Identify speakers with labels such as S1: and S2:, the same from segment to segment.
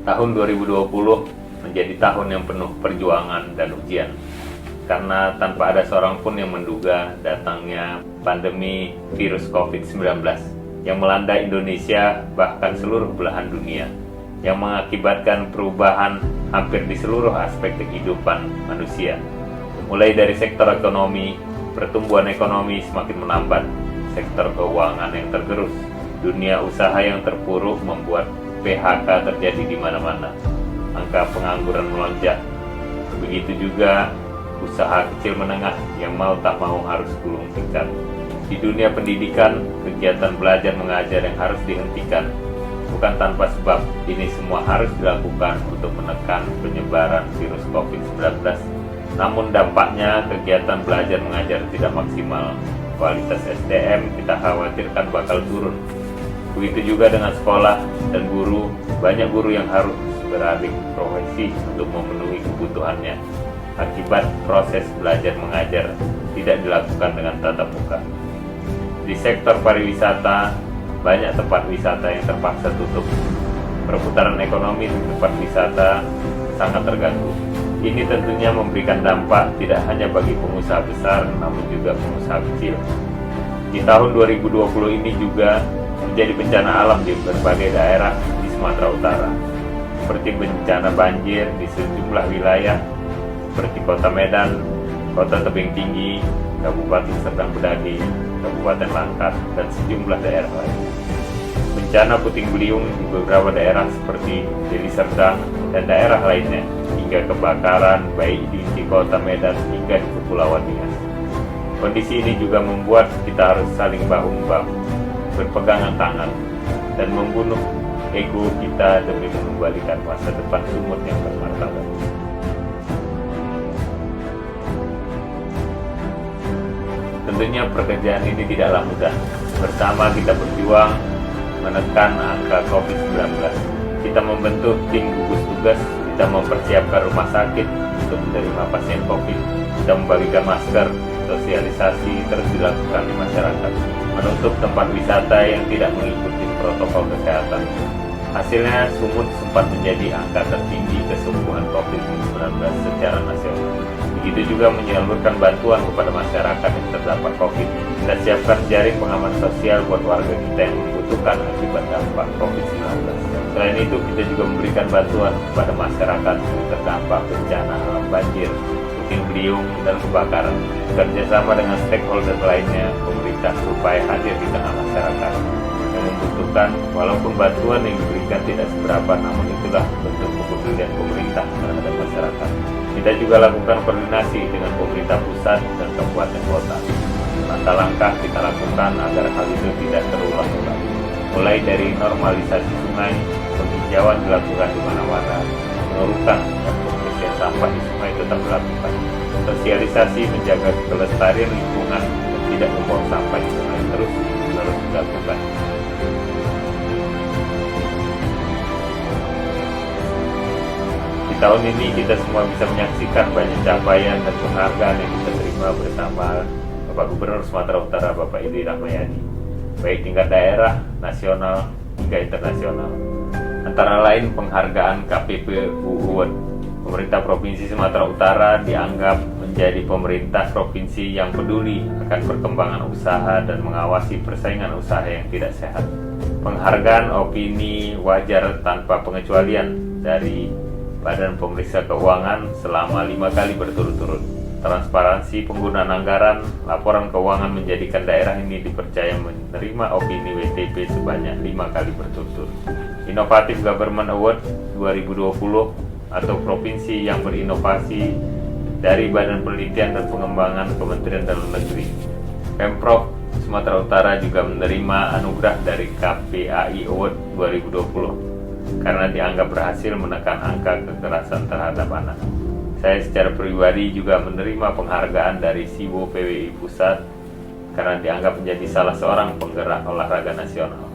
S1: Tahun 2020 menjadi tahun yang penuh perjuangan dan ujian, karena tanpa ada seorang pun yang menduga datangnya pandemi virus COVID-19 yang melanda Indonesia bahkan seluruh belahan dunia, yang mengakibatkan perubahan hampir di seluruh aspek kehidupan manusia. Mulai dari sektor ekonomi, pertumbuhan ekonomi semakin melambat, sektor keuangan yang tergerus, dunia usaha yang terpuruk membuat PHK terjadi di mana-mana, angka pengangguran melonjak. Begitu juga usaha kecil menengah yang mau tak mau harus gulung tikar. Di dunia pendidikan, kegiatan belajar mengajar yang harus dihentikan. Bukan tanpa sebab, ini semua harus dilakukan untuk menekan penyebaran virus COVID-19. Namun dampaknya kegiatan belajar mengajar tidak maksimal. Kualitas SDM kita khawatirkan bakal turun. Begitu juga dengan sekolah dan guru, banyak guru yang harus beralih profesi untuk memenuhi kebutuhannya akibat proses belajar mengajar tidak dilakukan dengan tatap muka. Di sektor pariwisata, banyak tempat wisata yang terpaksa tutup. Perputaran ekonomi di tempat wisata sangat terganggu. Ini tentunya memberikan dampak tidak hanya bagi pengusaha besar, namun juga pengusaha kecil. Di tahun 2020 ini juga menjadi bencana alam di berbagai daerah di Sumatera Utara, seperti bencana banjir di sejumlah wilayah, seperti Kota Medan, Kota Tebing Tinggi, Kabupaten Serdang Bedagai, Kabupaten Langkat, dan sejumlah daerah lain. Bencana puting beliung di beberapa daerah seperti Deli Serdang dan daerah lainnya, hingga kebakaran baik di inti Kota Medan hingga di Kepulauan Nias. Kondisi ini juga membuat kita harus saling bahu-membahu, berpegangan tangan, dan membunuh ego kita demi mengembalikan masa depan sumut yang bermartabat. Tentunya pekerjaan ini tidaklah mudah. Bersama kita berjuang menekan angka COVID-19. Kita membentuk tim gugus tugas, kita mempersiapkan rumah sakit untuk menerima pasien COVID, kita membagikan masker, sosialisasi terus dilakukan di masyarakat, menutup tempat wisata yang tidak mengikuti protokol kesehatan. Hasilnya, Sumut sempat menjadi angka tertinggi kesembuhan COVID-19 secara nasional. Begitu juga menyalurkan bantuan kepada masyarakat yang terdampak COVID. Kita siapkan jaring pengaman sosial buat warga kita yang membutuhkan akibat dampak COVID-19. Selain itu, kita juga memberikan bantuan kepada masyarakat yang terdampak bencana alam banjir, puting beliung, dan kebakaran. Kerjasama dengan stakeholder lainnya, pemerintah supaya hadir di tengah masyarakat yang membutuhkan. Walaupun bantuan yang diberikan tidak seberapa, namun itulah bentuk kepedulian pemerintah terhadap masyarakat. Kita juga lakukan koordinasi dengan pemerintah pusat dan kabupaten kota. Langkah-langkah kita lakukan agar hal itu tidak terulang kembali. Mulai dari normalisasi sungai, penghijauan dilakukan di mana-mana, pengurukan dan pembersihan sampah di sungai tetap dilakukan. Sosialisasi menjaga kelestarian lingkungan dan tidak membuang sampah di sungai terus dilakukan. Di tahun ini kita semua bisa menyaksikan banyak capaian dan penghargaan yang kita terima bersama Bapak Gubernur Sumatera Utara, Bapak Edi Rahmayadi, baik tingkat daerah, nasional, hingga internasional. Antara lain penghargaan KPPU Award. Pemerintah Provinsi Sumatera Utara dianggap menjadi pemerintah provinsi yang peduli akan perkembangan usaha dan mengawasi persaingan usaha yang tidak sehat. Penghargaan opini wajar tanpa pengecualian dari Badan Pemeriksa Keuangan selama 5 kali berturut-turut. Transparansi penggunaan anggaran, laporan keuangan menjadikan daerah ini dipercaya menerima opini WTP sebanyak 5 kali berturut-turut. Innovative Government Award 2020 atau provinsi yang berinovasi dari Badan Penelitian dan Pengembangan Kementerian Dalam Negeri. Pemprov Sumatera Utara juga menerima anugerah dari KPAI Award 2020 karena dianggap berhasil menekan angka kekerasan terhadap anak. Saya secara pribadi juga menerima penghargaan dari SIWO PWI Pusat karena dianggap menjadi salah seorang penggerak olahraga nasional.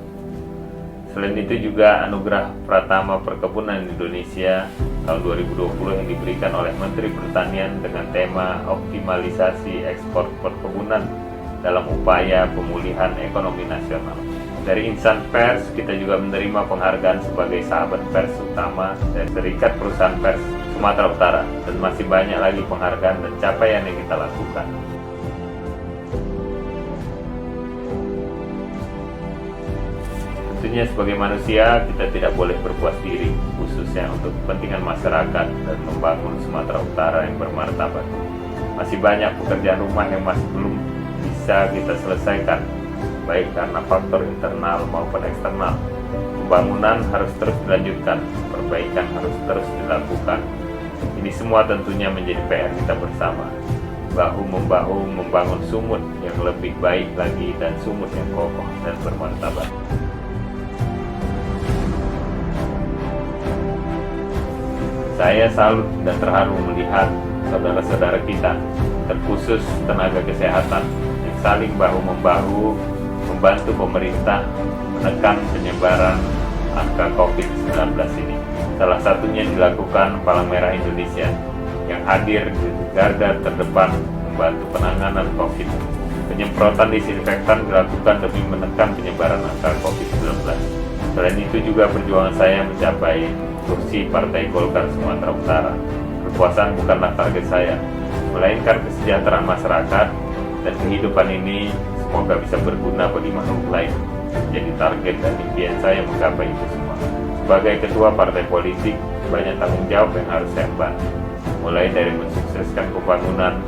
S1: Selain itu juga anugerah Pratama Perkebunan Indonesia tahun 2020 yang diberikan oleh Menteri Pertanian dengan tema optimalisasi ekspor perkebunan dalam upaya pemulihan ekonomi nasional. Dari insan pers, kita juga menerima penghargaan sebagai sahabat pers utama dari Serikat Perusahaan Pers Sumatera Utara, dan masih banyak lagi penghargaan dan capaian yang kita lakukan. Tentunya sebagai manusia, kita tidak boleh berpuas diri, khususnya untuk kepentingan masyarakat dan membangun Sumatera Utara yang bermartabat. Masih banyak pekerjaan rumah yang masih belum bisa kita selesaikan, baik karena faktor internal maupun eksternal. Pembangunan harus terus dilanjutkan, perbaikan harus terus dilakukan. Ini semua tentunya menjadi PR kita bersama. Bahu-membahu membangun Sumut yang lebih baik lagi dan Sumut yang kokoh dan bermartabat. Saya salut dan terharu melihat saudara-saudara kita, terkhusus tenaga kesehatan, yang saling bahu-membahu membantu pemerintah menekan penyebaran angka COVID-19 ini. Salah satunya dilakukan Palang Merah Indonesia yang hadir di garda terdepan membantu penanganan COVID. Penyemprotan disinfektan dilakukan demi menekan penyebaran angka COVID-19. Selain itu juga perjuangan saya mencapai kursi Partai Golkar Sumatera Utara. Kekuasaan bukanlah target saya, melainkan kesejahteraan masyarakat, dan kehidupan ini semoga bisa berguna bagi makhluk lain. Jadi target dan impian saya menggapai itu semua. Sebagai ketua partai politik, banyak tanggung jawab yang harus saya emban, mulai dari mensukseskan pembangunan,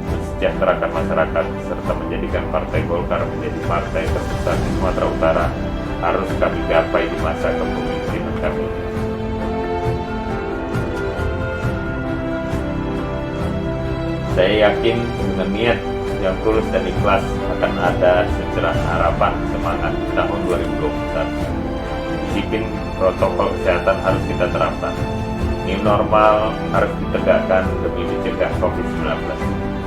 S1: mensejahterakan masyarakat, serta menjadikan Partai Golkar menjadi partai terbesar di Sumatera Utara, harus kami gapai di masa kepemimpinan kami. Saya yakin dengan niat yang tulus dan ikhlas akan ada secerah harapan semangat di tahun 2021. Disiplin protokol kesehatan harus kita terapkan. New normal harus ditegakkan demi mencegah COVID-19.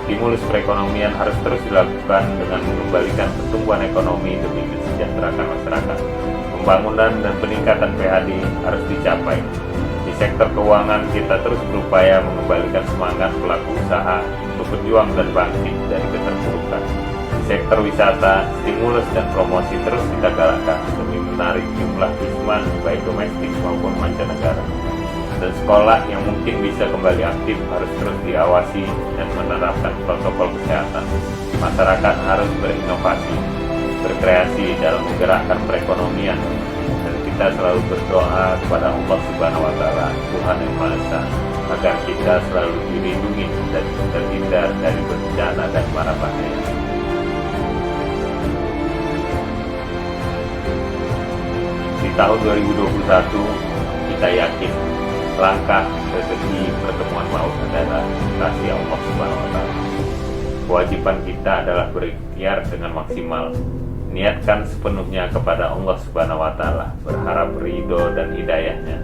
S1: Stimulus perekonomian harus terus dilakukan dengan mengembalikan pertumbuhan ekonomi demi mensejahterakan masyarakat. Pembangunan dan peningkatan PAD harus dicapai. Di sektor keuangan, kita terus berupaya mengembalikan semangat pelaku usaha untuk berjuang dan bangkit dari keterpurukan. Di sektor wisata, stimulus dan promosi terus kita galakkan demi menarik jumlah wisman baik domestik maupun mancanegara. Dan sekolah yang mungkin bisa kembali aktif harus terus diawasi dan menerapkan protokol kesehatan. Masyarakat harus berinovasi, berkreasi dalam menggerakkan perekonomian, dan kita selalu berdoa kepada Allah Subhanahu wa Ta'ala, Tuhan Yang Maha Esa, agar kita selalu dilindungi dan terhindar dari bencana dan mara bahaya. Di tahun 2021, kita yakin langkah rezeki pertemuan maut adalah kasih Allah Subhanahu wa Ta'ala. Kewajiban kita adalah berikhtiar dengan maksimal, niatkan sepenuhnya kepada Allah Subhanahu wa Ta'ala, berharap ridho dan hidayahnya.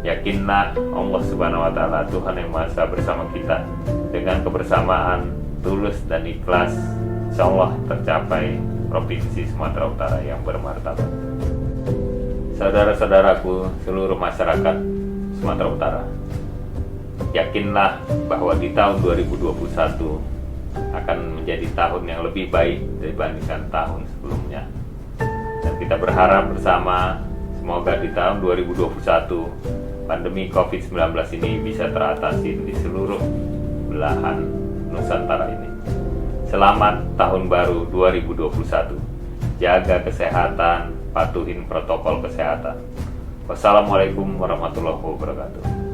S1: Yakinlah Allah Subhanahu wa Ta'ala, Tuhan Yang Maha Esa, bersama kita. Dengan kebersamaan tulus dan ikhlas, insya Allah tercapai Provinsi Sumatera Utara yang bermartabat. Saudara-saudaraku seluruh masyarakat Sumatera Utara, yakinlah bahwa di tahun 2021 akan menjadi tahun yang lebih baik dibandingkan tahun sebelumnya. Dan kita berharap bersama, semoga di tahun 2021 pandemi COVID-19 ini bisa teratasi di seluruh belahan Nusantara ini. Selamat Tahun Baru 2021. Jaga kesehatan, patuhin protokol kesehatan. Wassalamualaikum warahmatullahi wabarakatuh.